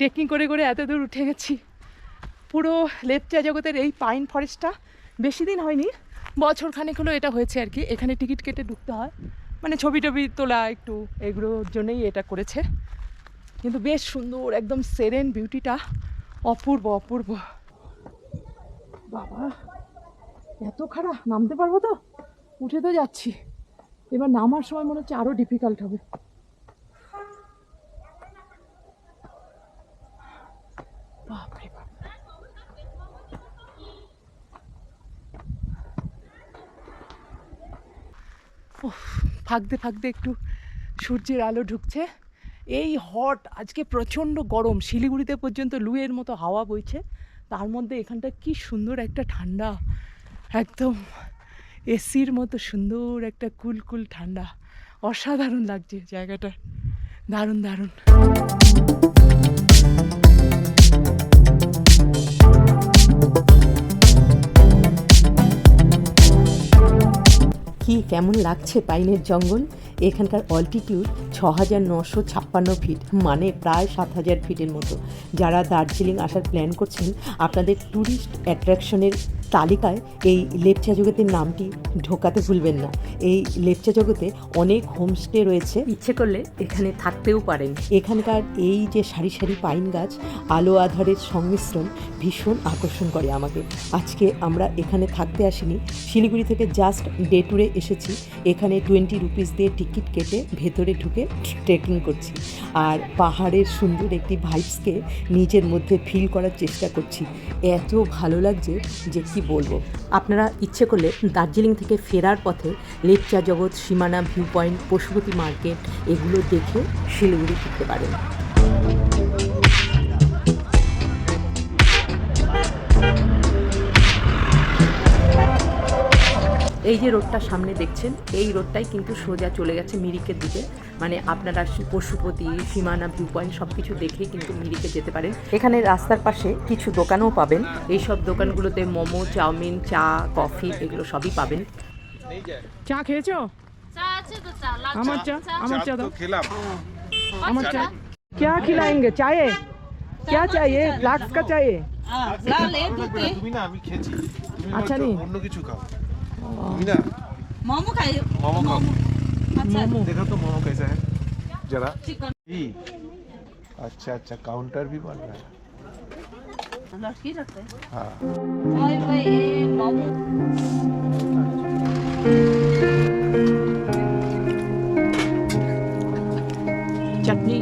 Trekking করে করে এত দূর উঠে গেছি। পুরো লেপচা জগতের এই পাইন ফরেস্টটা বেশি দিন হয়নি, বছরখানেক হলো এটা হয়েছে আর কি। এখানে টিকিট কেটে ঢুকতে হয়, মানে ছবি টবি তোলা একটু এগুলোর জন্যই এটা করেছে। কিন্তু বেশ সুন্দর, একদম সেরেন বিউটিটা অপূর্ব অপূর্ব। বাবা এত খারাপ, নামতে পারবো তো? উঠে তো যাচ্ছি, এবার নামার সময় মনে হচ্ছে আরো ডিফিকাল্ট হবে। বাপরে বাপ, ফাঁকতে ফাঁকতে একটু সূর্যের আলো ঢুকছে। এই হট, আজকে প্রচণ্ড গরম, শিলিগুড়িতে পর্যন্ত লুয়ের মতো হাওয়া বইছে, তার মধ্যে এখানটা কি সুন্দর একটা ঠান্ডা, একদম এসির মতো সুন্দর একটা কুল কুল ঠান্ডা। অসাধারণ লাগছে জায়গাটা, দারুণ দারুণ। কি কেমন লাগছে পাইনের জঙ্গল? এখানকার অল্টিটিউড ৬,৯৫৬ ফিট, মানে প্রায় ৭,০০০ ফিটের মতো। যারা দার্জিলিং আসার প্ল্যান করছেন, আপনাদের ট্যুরিস্ট অ্যাট্রাকশনের তালিকায় এই লেপচা জগতের নামটি ঢোকাতে ভুলবেন না। এই লেপচা জগতে অনেক হোমস্টে রয়েছে, ইচ্ছে করলে এখানে থাকতেও পারেন। এখানকার এই যে সারি সারি পাইন গাছ, আলো আধারের সংমিশ্রণ ভীষণ আকর্ষণ করে আমাকে। আজকে আমরা এখানে থাকতে আসিনি, শিলিগুড়ি থেকে জাস্ট ডে ট্যুরে এসেছি। এখানে 20 রুপিস দিয়ে টিকিট কেটে ভেতরে ঢুকে ট্রেকিং করছি, আর পাহাড়ের সুন্দর একটি ভাইবসকে নিজের মধ্যে ফিল করার চেষ্টা করছি। এত ভালো লাগছে যে কি বলবো। আপনারা ইচ্ছে করলে দার্জিলিং থেকে ফেরার পথে লেপচা জগৎ, সীমানা ভিউ পয়েন্ট, পশুপতি মার্কেট এগুলো দেখে শিলিগুড়ি ফিরতে পারেন। এই যে রোডটা সামনে দেখছেন, এই রোডটাই কিন্তু সোজা চলে গেছে মিরিকের দিকে। মানে আপনারা পশুপতি, সীমানা ভিউ পয়েন্ট সব কিছু দেখেই কিন্তু মিরিকে যেতে পারেন। এখানে রাস্তার পাশে কিছু দোকানও পাবেন। এই সব দোকানগুলোতে মোমো, চাউমিন, চা, কফি এগুলো সবই পাবেন। চা খেয়েছো? আমার চা, আমার চা দাও। আমার চা क्या खिलाएंगे? चाय क्या चाहिए? फ्लाक्स का चाहिए? তুমি না, আমি খেয়েছি। আচ্ছা নি, অন্য কিছু খাও। তুমি না मोमो खाइए। मोमो खाओ। अच्छा देखा तो मोमो कैसा है जरा। अच्छा अच्छा, काउंटर भी बन रहा है। लड़की रखते हैं। हाँ, और भाई ये मोमो चटनी।